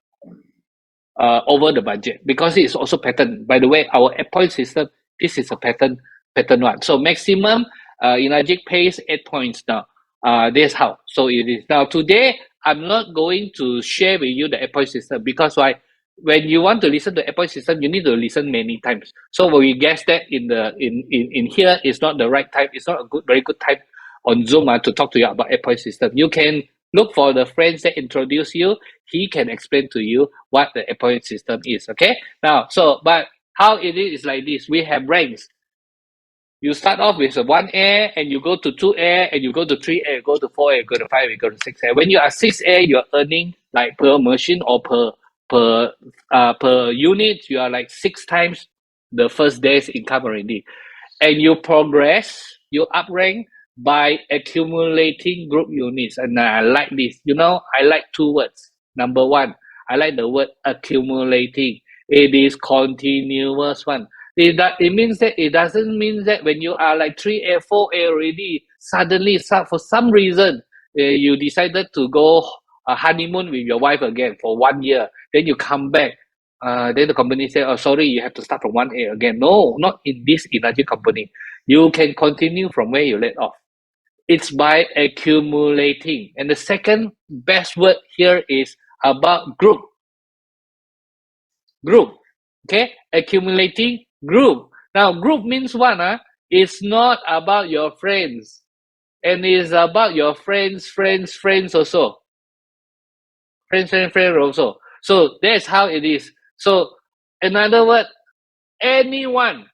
over the budget because it's also patent. By the way, our point system, this is a patent one. So maximum Enagic pays 8 points now. That's how. So it is. Now today, I'm not going to share with you the 8-point system because why? When you want to listen to 8-point system, you need to listen many times. So when we guess that in here is not the right time, it's not a very good time on Zoom to talk to you about 8-point system. You can look for the friends that introduce you. He can explain to you what the 8-point system is. Okay. Now, but how it is like this. We have ranks. You start off with 1A and you go to 2A and you go to 3A, you go to 4A, you go to 5A, you go to 6A. When you are 6A, you're earning like per machine or per unit, you are like 6 times the first day's income already. And you progress, you up rank by accumulating group units. And I like this. You know, I like 2 words. Number 1, I like the word accumulating. It is continuous one. It means that it doesn't mean that when you are like 3A, 4A already, suddenly for some reason you decided to go a honeymoon with your wife again for 1 year. Then you come back. Then the company say, oh, sorry, you have to start from 1A again. No, not in this Enagic company. You can continue from where you let off. It's by accumulating. And the second best word here is about group. Group. Okay? Accumulating group. Now, group means what? It's not about your friends. And it's about your friends also. Friends also. So that's how it is. So, in other words, anyone,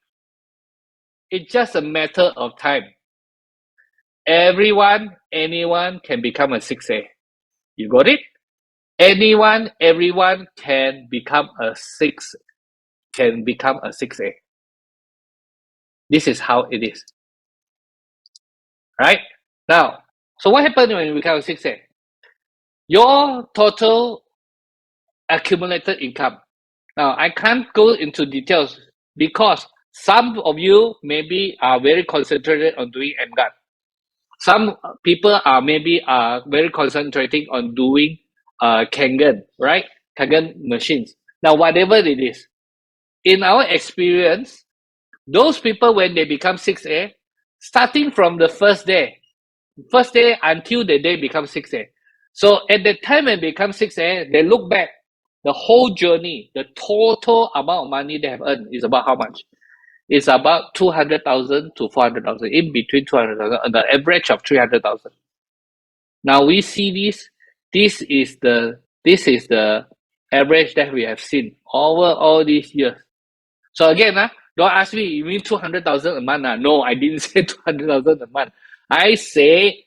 it's just a matter of time. Anyone can become a 6A. You got it? Everyone can become a 6A. This is how it is. Right? Now, so what happens when you become a 6A? Your total accumulated income. Now, I can't go into details because some of you maybe are very concentrated on doing EmGuarde. Some people are very concentrating on doing Kangen, right? Kangen machines. Now, whatever it is, in our experience, those people, when they become 6A, starting from the first day until the day become 6A. So at the time when they become 6A, they look back, the whole journey, the total amount of money they have earned is about how much? is about 200,000 to 400,000, in between 200,000, and the average of 300,000. Now we see this. This is the average that we have seen over all these years. So again, don't ask me, you mean 200,000 a month? No, I didn't say 200,000 a month. I say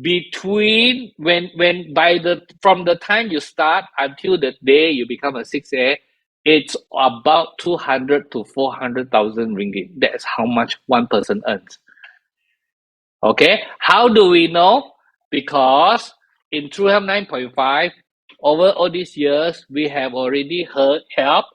between from the time you start until the day you become a 6A, it's about 200 to 400,000 ringgit. That's how much one person earns. Okay, how do we know? Because in TrueHealth 9.5, over all these years, we have already helped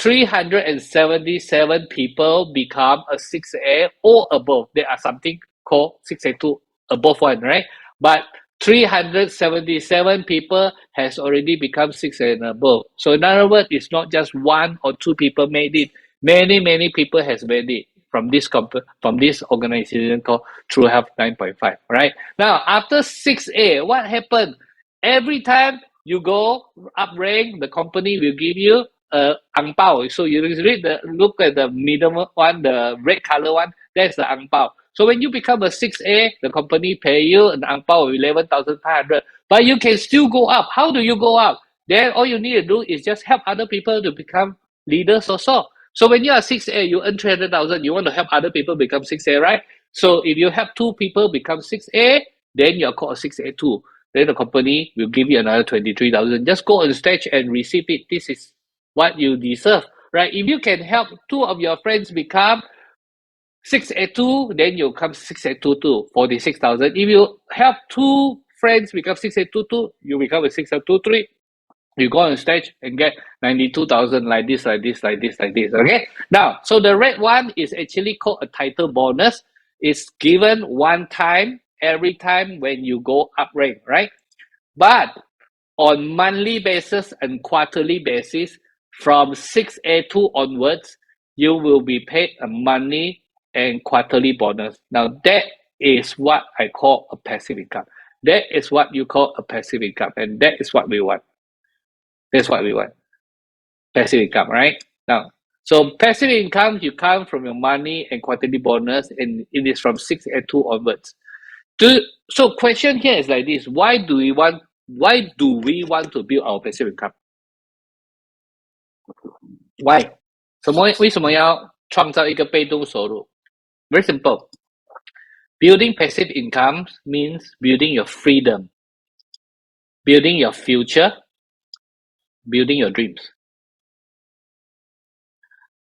377 people become a 6A or above. There are something called 6A2 above one, right? But 377 people has already become 6A and above. So in other words, it's not just one or two people made it. Many people has made it from this organization called TrueHealth 9.5, right? Now, after 6A, what happened? Every time you go up rank, the company will give you ang pao. So you look at the middle one, the red color one, that's the ang pao. So when you become a 6A, the company pay you an ang pao of 11,500. But you can still go up. How do you go up? Then all you need to do is just help other people to become leaders also. So when you are 6A, you earn 300,000. You want to help other people become 6A, right? So if you help two people become 6A, then you're called a 6A2. Then the company will give you another 23,000. Just go on stage and receive it. This is what you deserve, right? If you can help two of your friends become 6A2, then you come 6A22, 46,000. If you help two friends become 6A22, you become a 6A23. You go on stage and get 92,000 like this. Okay? Now, so the red one is actually called a title bonus. It's given one time, every time when you go up rank, right? But on monthly basis and quarterly basis, from 6A2 onwards, you will be paid a monthly and quarterly bonus. Now, that is what I call a passive income. That is what you call a passive income, and that is what we want. That's what we want. Passive income, right? Now, so passive income, you come from your money and quarterly bonus, and it is from 6A2 onwards. So question here is like this: why do we want to build our passive income? Why? 为什么要创造一个被动收入? Very simple. Building passive income means building your freedom, building your future, building your dreams.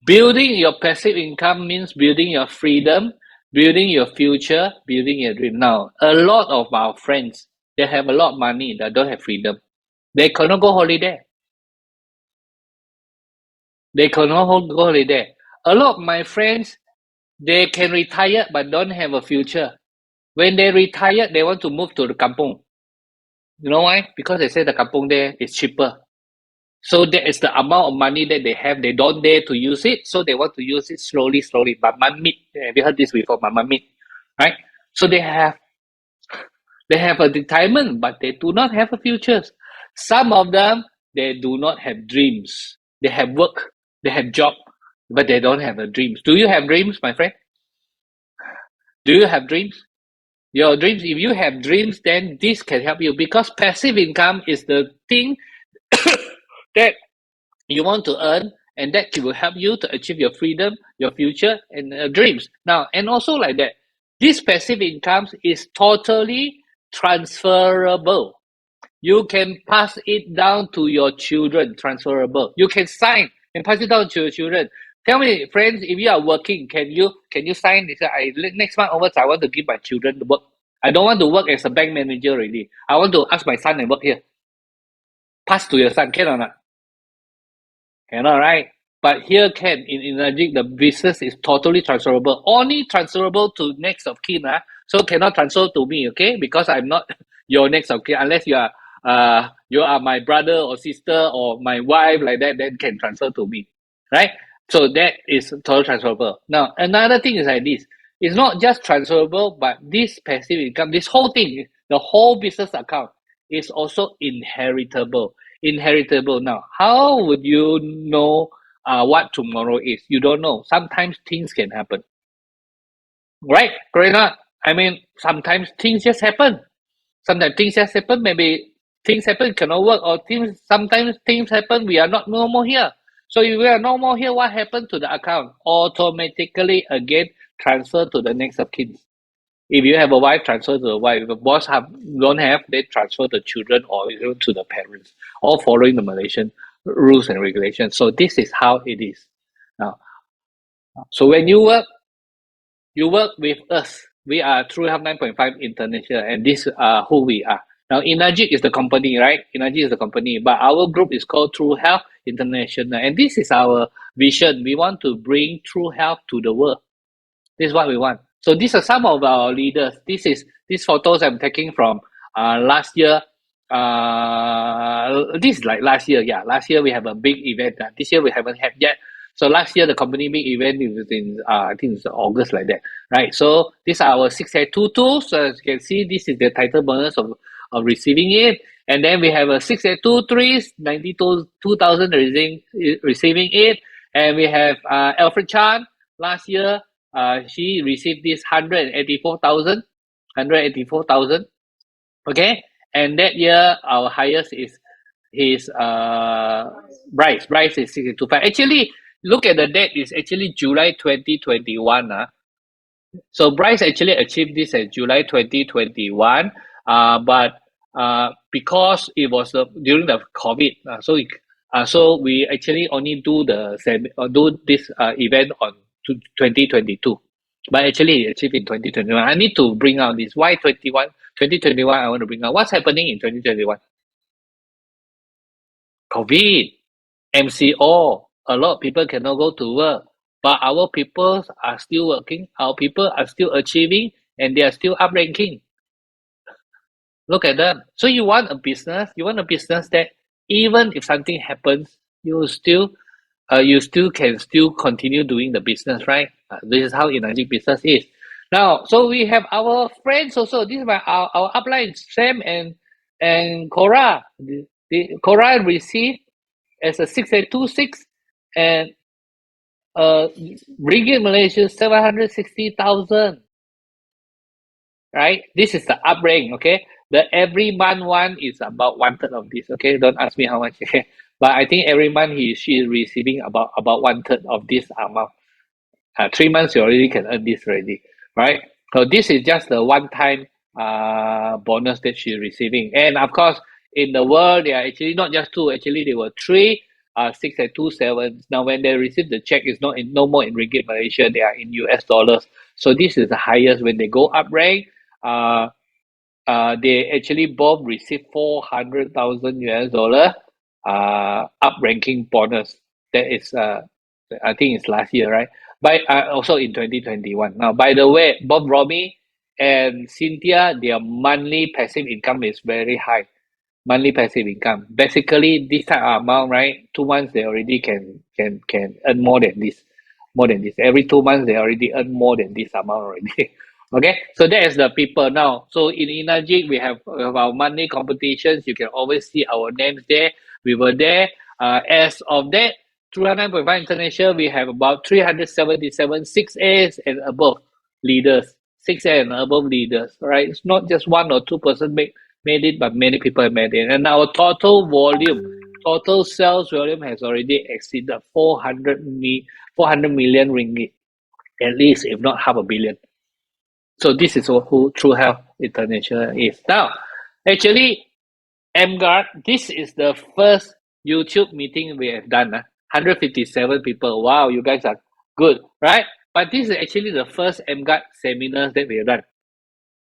Building your passive income means building your freedom, building your future, building your dream. Now, a lot of our friends, they have a lot of money that don't have freedom. They cannot go holiday. They cannot go holiday. A lot of my friends, they can retire but don't have a future. When they retire, they want to move to the kampung. You know why? Because they say the kampung there is cheaper. So that is the amount of money that they have. They don't dare to use it, so they want to use it slowly. Mamamit. Have you heard this before? Mamamit, right? So they have a retirement, but they do not have a future. Some of them, they do not have dreams. They have work, they have job, but they don't have a dreams. Do you have dreams, my friend? Do you have dreams? Your dreams, if you have dreams, then this can help you, because passive income is the thing that you want to earn, and that will help you to achieve your freedom, your future, and dreams. Now, and also like that, this passive income is totally transferable. You can pass it down to your children, transferable. You can sign and pass it down to your children. Tell me, friends, if you are working, can you sign? Next month onwards, I want to give my children work. I don't want to work as a bank manager already. I want to ask my son and work here. Pass to your son, can or not? Cannot, right? But here can. In Enagic, the business is totally transferable. Only transferable to next of kin. So cannot transfer to me, okay? Because I'm not your next of kin. Unless you are my brother or sister or my wife, like that, then can transfer to me. Right? So that is totally transferable. Now, another thing is like this. It's not just transferable, but this passive income, this whole thing, the whole business account is also inheritable. Now, how would you know what tomorrow is. You don't know. Sometimes things can happen. Right? Correct or not? I mean, sometimes things just happen. Sometimes things just happen. Maybe things happen cannot work, or sometimes things happen. We are not no more here. So if we are no more here, what happened to the account? Automatically again transfer to the next of kin. If you have a wife, transfer to the wife. If a boss don't have, they transfer the children or even to the parents, all following the Malaysian rules and regulations. So this is how it is. Now, so when you work with us. We are True Health 9.5 International, and this is who we are. Now, Enagic is the company, right? Enagic is the company, but our group is called True Health International, and this is our vision. We want to bring true health to the world. This is what we want. So these are some of our leaders. These photos I'm taking from last year. This is like last year. Yeah, last year we have a big event. This year we haven't had yet. So last year the company big event was in I think it's August like that, right? So these are our 682. So as you can see, this is the title bonus of receiving it, and then we have a 682 92,000 receiving it, and we have Alfred Chan last year. She received this 184,000. Okay, and that year our highest is his Bryce. Bryce is 625. Actually, look at the date. It's actually July 2021. So Bryce actually achieved this in July 2021. But because it was during the COVID, so we actually only do this event on 2022. But actually, it achieved in 2021. I need to bring out this. Why 2021? I want to bring out what's happening in 2021. COVID, MCO. A lot of people cannot go to work, but our people are still working. Our people are still achieving, and they are still up ranking. Look at them. So you want a business that even if something happens, you still can continue doing the business, right? This is how Enagic business is. Now, so we have our friends also. This is our upline, Sam and Cora. Cora received as a 6826 and ringgit Malaysia 760,000. Right? This is the up rank, okay? The every month one is about 1/3 of this, okay? Don't ask me how much, okay? But I think every month she is receiving about 1/3 of this amount. 3 months you already can earn this already, right? So this is just the one-time bonus that she's receiving. And of course, in the world, there are actually not just two, actually there were three 6 and 2 7. Now when they receive the check, it's no more in ringgit Malaysia, they are in US dollars. So this is the highest. When they go up rank, they actually both receive 400,000 US dollar up ranking bonus. That is I think it's last year, right? But also in 2021. Now, by the way, Bob Romy and Cynthia, their monthly passive income is very high. Monthly passive income. Basically, this type of amount, right? 2 months they already can earn more than this. Every 2 months they already earn more than this amount already. Okay, so that is the people now. So in Enagic, we have our monthly competitions. You can always see our names there. We were there. As of that, through 9.5 International, we have about 377 6As and above leaders. 6A and above leaders, right? It's not just 1 or 2% made it, but many people have made it. And our total sales volume has already exceeded 400 million ringgit, at least, if not half a billion. So this is who True Health International is. Now, actually, EmGuarde, this is the first YouTube meeting we have done. 157 people. Wow, you guys are good, right? But this is actually the first EmGuarde seminars that we have done.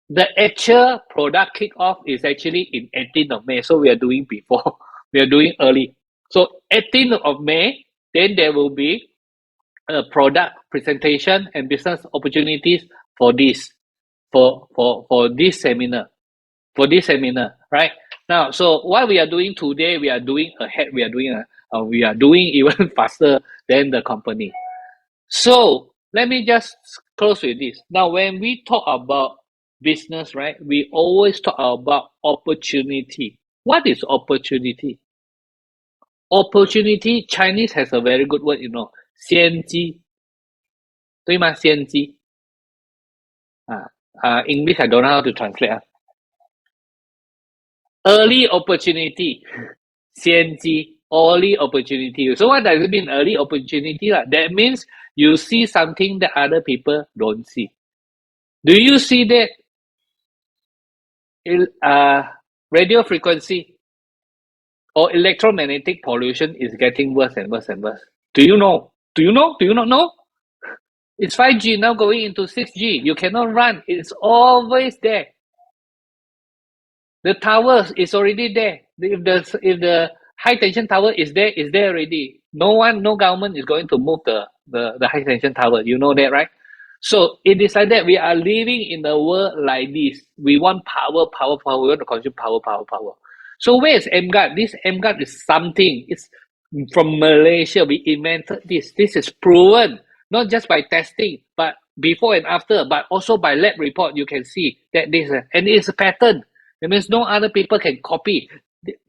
The actual product kickoff is actually in 18th of May. So we are doing before. We are doing early. So 18th of May, then there will be a product presentation and business opportunities for this. For this seminar. Right? Now, so what we are doing today, we are doing ahead. We are doing even faster than the company. So let me just close with this. Now, when we talk about business, right, we always talk about opportunity. What is opportunity? opportunity, Chinese has a very good word, 先机，对吗？先机。English I don't know how to translate. Early opportunity, 先机 early opportunity. So what does it mean, early opportunity? That means you see something that other people don't see. Do you see that radio frequency or electromagnetic pollution is getting worse and worse and worse? Do you know? Do you know? Do you not know? It's 5G now going into 6G. You cannot run. It's always there. The tower is already there. If the high tension tower is there already. No government is going to move the high tension tower. You know that, right? So it is like that. We are living in a world like this. We want power. We want to consume power. So where is EmGuarde? This EmGuarde is something. It's from Malaysia. We invented this. This is proven, not just by testing, but before and after, but also by lab report. You can see that this, and it's a pattern. That means no other people can copy.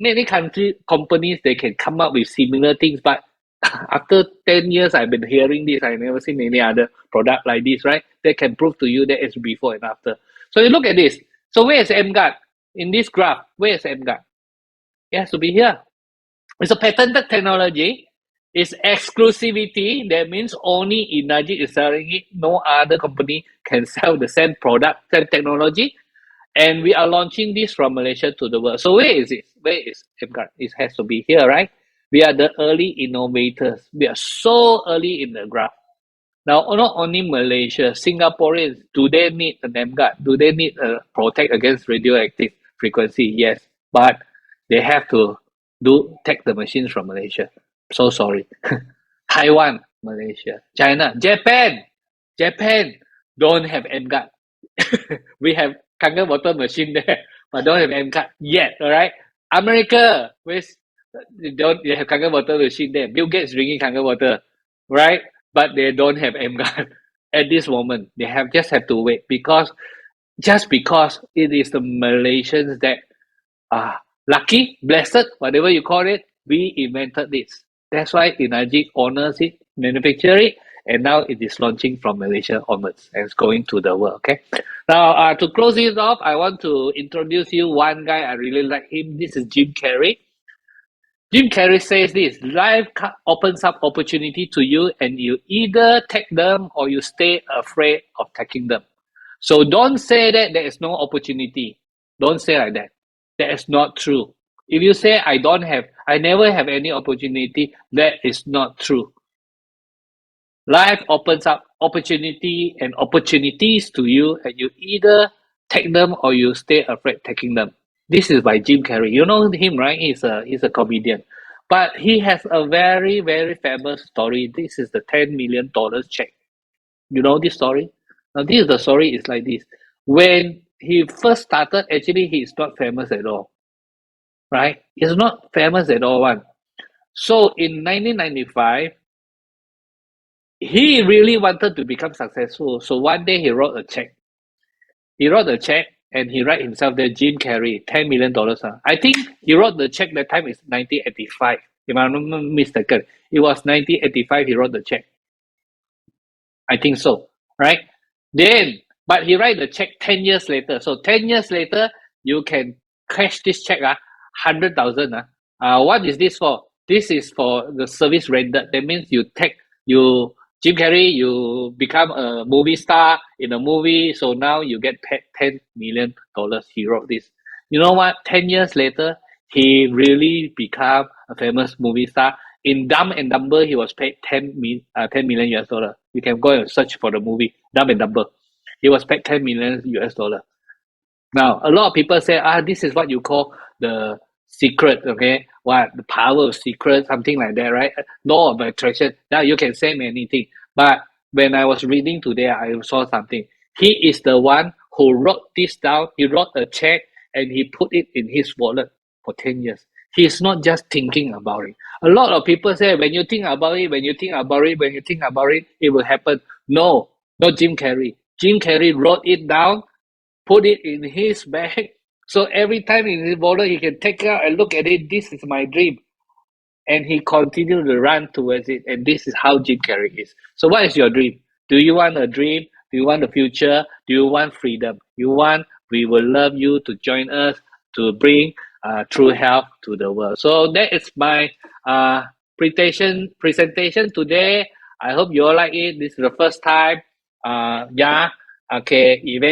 Many companies, they can come up with similar things, but after 10 years, I've been hearing this. I've never seen any other product like this, right? They can prove to you that it's before and after. So you look at this. So where is EmGuarde? In this graph, where is EmGuarde? It has to be here. It's a patented technology. It's exclusivity. That means only Enagic is selling it. No other company can sell the same product, same technology. And we are launching this from Malaysia to the world. So where is it? Where is EmGuarde? It has to be here, right? We are the early innovators. We are so early in the graph. Now, not only Malaysia, Singaporeans, do they need an EmGuarde? Do they need a protect against radioactive frequency? Yes, but they have to take the machines from Malaysia. So sorry. Taiwan, Malaysia, China, Japan don't have EmGuarde. We have Kangen water machine there, but don't have EmGuarde yet. All right. America, they have Kangen water machine there. Bill Gates drinking Kangen water, right? But they don't have EmGuarde at this moment. They just have to wait because it is the Malaysians that are lucky, blessed, whatever you call it. We invented this. That's why Enagic honors it, manufacture it, and now it is launching from Malaysia onwards and it's going to the world. Okay. Now, to close it off, I want to introduce you one guy. I really like him. This is Jim Carrey. Jim Carrey says this: life opens up opportunity to you, and you either take them or you stay afraid of taking them. So don't say that there is no opportunity. Don't say like that. That is not true. If you say I never have any opportunity, that is not true. Life opens up opportunity and opportunities to you, and you either take them or you stay afraid taking them. This is by Jim Carrey. You know him, right? He's a comedian. But he has a very, very famous story. This is the $10 million check. You know this story? Now, the story is like this. When he first started, actually, he is not famous at all. Right? He's not famous at all. So in 1995, he really wanted to become successful. So one day he wrote a check. And he wrote himself there, Jim Carrey, $10 million. I think he wrote the check that time is 1985. If I'm not mistaken, it was 1985 he wrote the check. I think so, right? But he write the check 10 years later. So 10 years later, you can cash this check, 100,000. What is this for? This is for the service rendered. That means Jim Carrey, you become a movie star in a movie, so now you get paid $10 million. He wrote this. You know what? 10 years later, he really became a famous movie star. In Dumb and Dumber, he was paid $10 million US dollar. You can go and search for the movie Dumb and Dumber. He was paid $10 million US dollar. Now, a lot of people say, this is what you call the secret, okay? What? The power of secret, something like that, right? Law of attraction. Now, you can say many things. But when I was reading today, I saw something. He is the one who wrote this down. He wrote a check and he put it in his wallet for 10 years. He's not just thinking about it. A lot of people say, when you think about it, it will happen. No, not Jim Carrey. Jim Carrey wrote it down, put it in his bag. So every time in his wallet, he can take it out and look at it. This is my dream. and he continued to run towards it. And this is how Jim Carrey is. So what is your dream? Do you want a dream? Do you want the future? Do you want freedom? You want, we will love you to join us to bring true health to the world. So that is my presentation today. I hope you all like it. This is the first time. Yeah. Okay. Even